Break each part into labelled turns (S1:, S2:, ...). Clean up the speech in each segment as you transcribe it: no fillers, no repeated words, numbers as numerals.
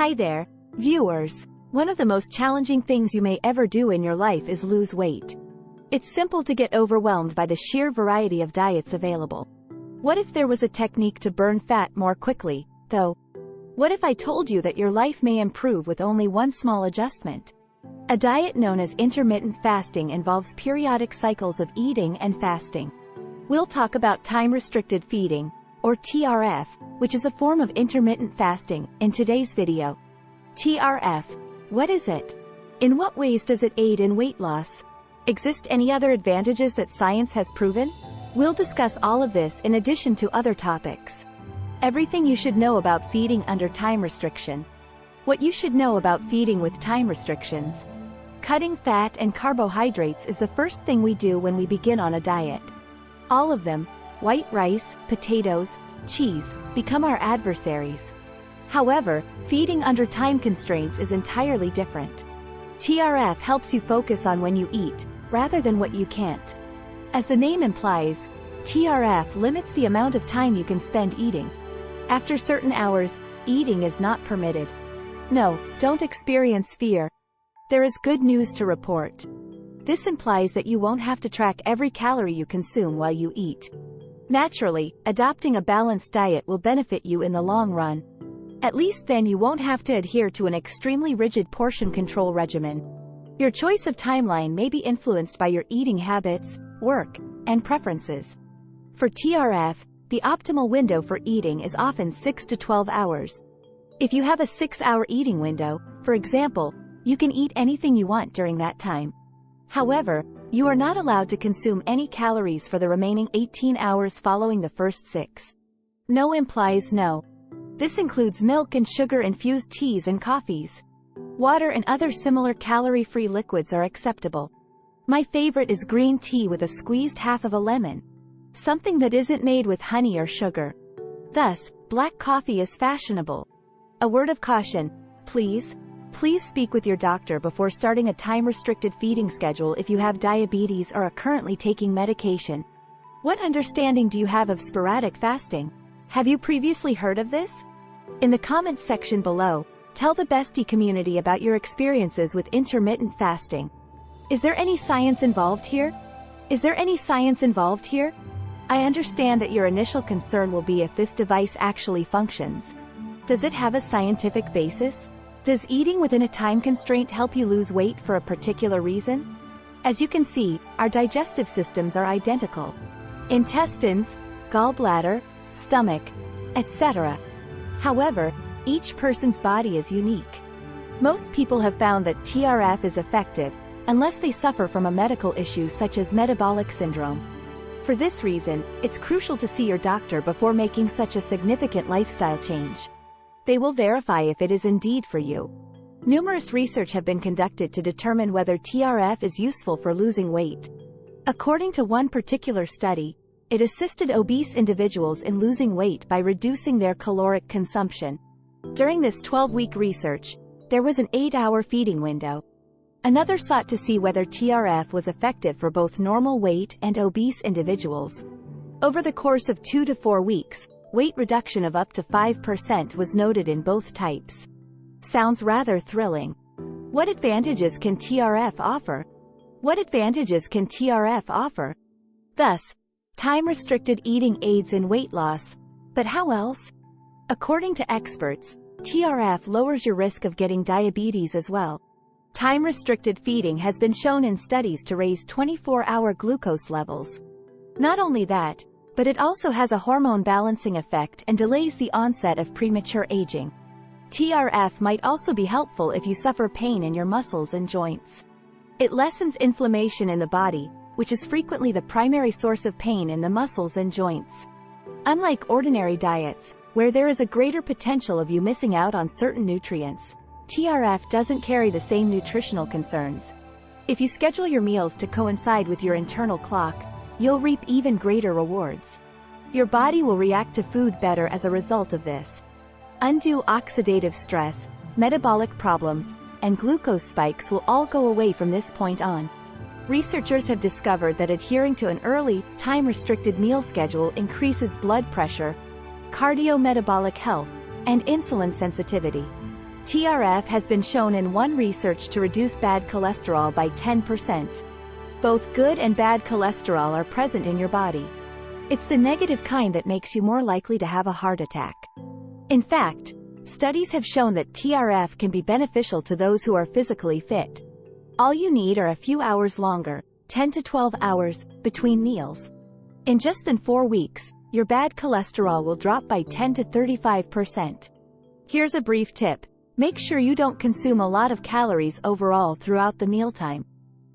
S1: Hi there, viewers. One of the most challenging things you may ever do in your life is lose weight. It's simple to get overwhelmed by the sheer variety of diets available. What if there was a technique to burn fat more quickly, though? What if I told you that your life may improve with only one small adjustment? A diet known as intermittent fasting involves periodic cycles of eating and fasting. We'll talk about time-restricted feeding, or TRF, which is a form of intermittent fasting, in today's video. TRF. What is it? In what ways does it aid in weight loss? Exist any other advantages that science has proven? We'll discuss all of this in addition to other topics. Everything you should know about feeding under time restriction. What you should know about feeding with time restrictions. Cutting fat and carbohydrates is the first thing we do when we begin on a diet. All of them, white rice, potatoes, cheese, become our adversaries. However, feeding under time constraints is entirely different. TRF helps you focus on when you eat, rather than what you can't. As the name implies, TRF limits the amount of time you can spend eating. After certain hours, eating is not permitted. No, don't experience fear. There is good news to report. This implies that you won't have to track every calorie you consume while you eat. Naturally, adopting a balanced diet will benefit you in the long run. At least then you won't have to adhere to an extremely rigid portion control regimen. Your choice of timeline may be influenced by your eating habits, work, and preferences. For TRF, the optimal window for eating is often 6 to 12 hours. If you have a 6-hour eating window, for example, you can eat anything you want during that time. However, you are not allowed to consume any calories for the remaining 18 hours following the first 6. No implies no. This includes milk and sugar-infused teas and coffees. Water and other similar calorie-free liquids are acceptable. My favorite is green tea with a squeezed half of a lemon. Something that isn't made with honey or sugar. Thus, black coffee is fashionable. A word of caution, please speak with your doctor before starting a time-restricted feeding schedule if you have diabetes or are currently taking medication. What understanding do you have of sporadic fasting? Have you previously heard of this? In the comments section below, tell the Bestie community about your experiences with intermittent fasting. Is there any science involved here? I understand that your initial concern will be if this device actually functions. Does it have a scientific basis? Does eating within a time constraint help you lose weight for a particular reason? As you can see, our digestive systems are identical. Intestines, gallbladder, stomach, etc. However, each person's body is unique. Most people have found that TRF is effective, unless they suffer from a medical issue such as metabolic syndrome. For this reason, it's crucial to see your doctor before making such a significant lifestyle change. They will verify if it is indeed for you. Numerous research have been conducted to determine whether TRF is useful for losing weight. According to one particular study, it assisted obese individuals in losing weight by reducing their caloric consumption. During this 12-week research, there was an 8-hour feeding window. Another sought to see whether TRF was effective for both normal weight and obese individuals. Over the course of 2 to 4 weeks, weight reduction of up to 5% was noted in both types. Sounds rather thrilling. What advantages can TRF offer? Thus, time-restricted eating aids in weight loss. But how else? According to experts, TRF lowers your risk of getting diabetes as well. Time-restricted feeding has been shown in studies to raise 24-hour glucose levels. Not only that, but it also has a hormone balancing effect and delays the onset of premature aging. TRF might also be helpful if you suffer pain in your muscles and joints. It lessens inflammation in the body, which is frequently the primary source of pain in the muscles and joints. Unlike ordinary diets, where there is a greater potential of you missing out on certain nutrients, TRF doesn't carry the same nutritional concerns. If you schedule your meals to coincide with your internal clock, you'll reap even greater rewards. Your body will react to food better as a result of this. Undue oxidative stress, metabolic problems, and glucose spikes will all go away from this point on. Researchers have discovered that adhering to an early, time-restricted meal schedule increases blood pressure, cardiometabolic health, and insulin sensitivity. TRF has been shown in one research to reduce bad cholesterol by 10%. Both good and bad cholesterol are present in your body. It's the negative kind that makes you more likely to have a heart attack. In fact, studies have shown that TRF can be beneficial to those who are physically fit. All you need are a few hours longer, 10 to 12 hours, between meals. In just than 4 weeks, your bad cholesterol will drop by 10 to 35%. Here's a brief tip. Make sure you don't consume a lot of calories overall throughout the mealtime.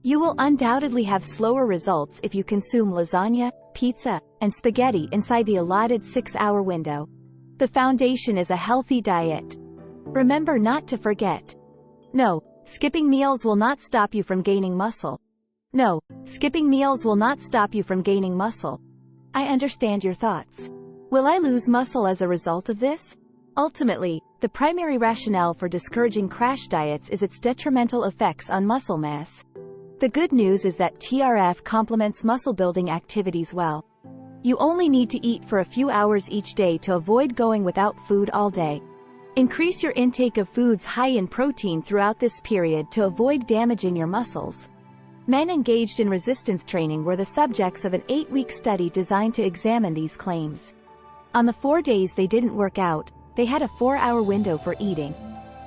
S1: You will undoubtedly have slower results if you consume lasagna, pizza, and spaghetti inside the allotted 6-hour window. The foundation is a healthy diet. Remember not to forget. No, skipping meals will not stop you from gaining muscle. No, skipping meals will not stop you from gaining muscle. I understand your thoughts. Will I lose muscle as a result of this? Ultimately, the primary rationale for discouraging crash diets is its detrimental effects on muscle mass. The good news is that TRF complements muscle-building activities well. You only need to eat for a few hours each day to avoid going without food all day. Increase your intake of foods high in protein throughout this period to avoid damaging your muscles. Men engaged in resistance training were the subjects of an 8-week study designed to examine these claims. On the 4 days they didn't work out, they had a 4-hour window for eating.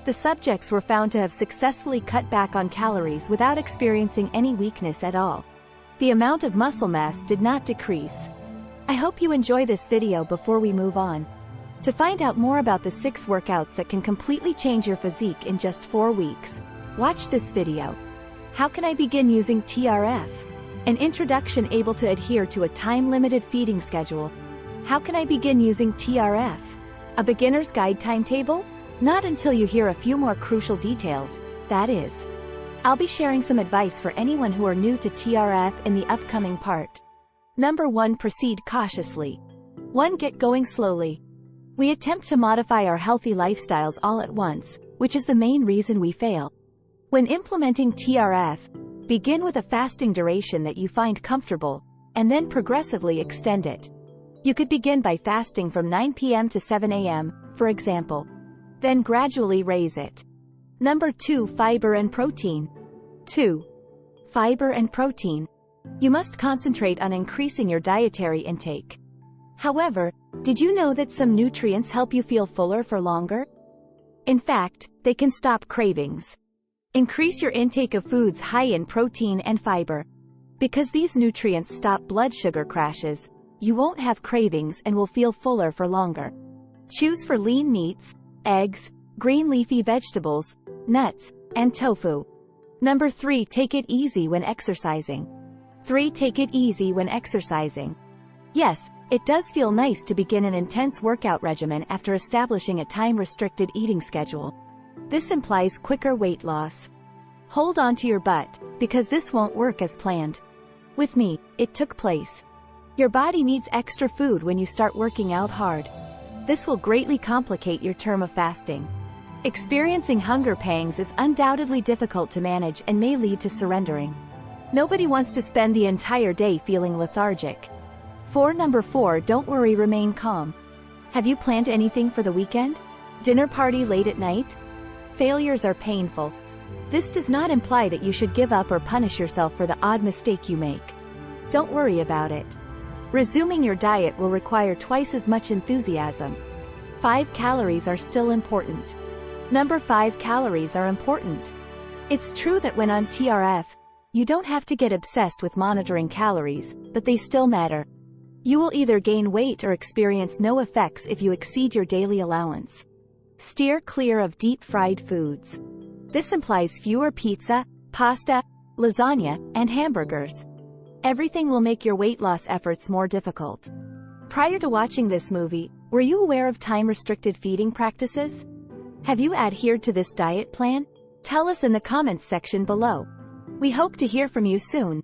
S1: The subjects were found to have successfully cut back on calories without experiencing any weakness at all. The amount of muscle mass did not decrease. I hope you enjoy this video. Before we move on, to find out more about the 6 workouts that can completely change your physique in just 4 weeks, watch this video. How can I begin using TRF? An introduction able to adhere to a time-limited feeding schedule. How can I begin using TRF? A beginner's guide timetable? Not until you hear a few more crucial details, that is. I'll be sharing some advice for anyone who are new to TRF in the upcoming part. Number 1. Proceed cautiously. 1. Get going slowly. We attempt to modify our healthy lifestyles all at once, which is the main reason we fail. When implementing TRF, begin with a fasting duration that you find comfortable, and then progressively extend it. You could begin by fasting from 9 p.m. to 7 a.m., for example. Then gradually raise it. Number 2. Fiber and protein. 2. Fiber and protein. You must concentrate on increasing your dietary intake. However, did you know that some nutrients help you feel fuller for longer? In fact, they can stop cravings. Increase your intake of foods high in protein and fiber. Because these nutrients stop blood sugar crashes, you won't have cravings and will feel fuller for longer. Choose for lean meats, eggs, green leafy vegetables, nuts, and tofu. Number 3. Take it easy when exercising. 3. Take it easy when exercising. Yes, it does feel nice to begin an intense workout regimen after establishing a time-restricted eating schedule. This implies quicker weight loss. Hold on to your butt, because this won't work as planned. With me, it took place. Your body needs extra food when you start working out hard. This will greatly complicate your term of fasting. Experiencing hunger pangs is undoubtedly difficult to manage and may lead to surrendering. Nobody wants to spend the entire day feeling lethargic. Number 4. Don't worry, remain calm. Have you planned anything for the weekend? Dinner party late at night? Failures are painful. This does not imply that you should give up or punish yourself for the odd mistake you make. Don't worry about it. Resuming your diet will require twice as much enthusiasm. 5 calories are still important. Number 5. Calories are important. It's true that when on TRF, you don't have to get obsessed with monitoring calories, but they still matter. You will either gain weight or experience no effects if you exceed your daily allowance. Steer clear of deep-fried foods. This implies fewer pizza, pasta, lasagna, and hamburgers. Everything will make your weight loss efforts more difficult. Prior to watching this movie, were you aware of time-restricted feeding practices? Have you adhered to this diet plan? Tell us in the comments section below. We hope to hear from you soon.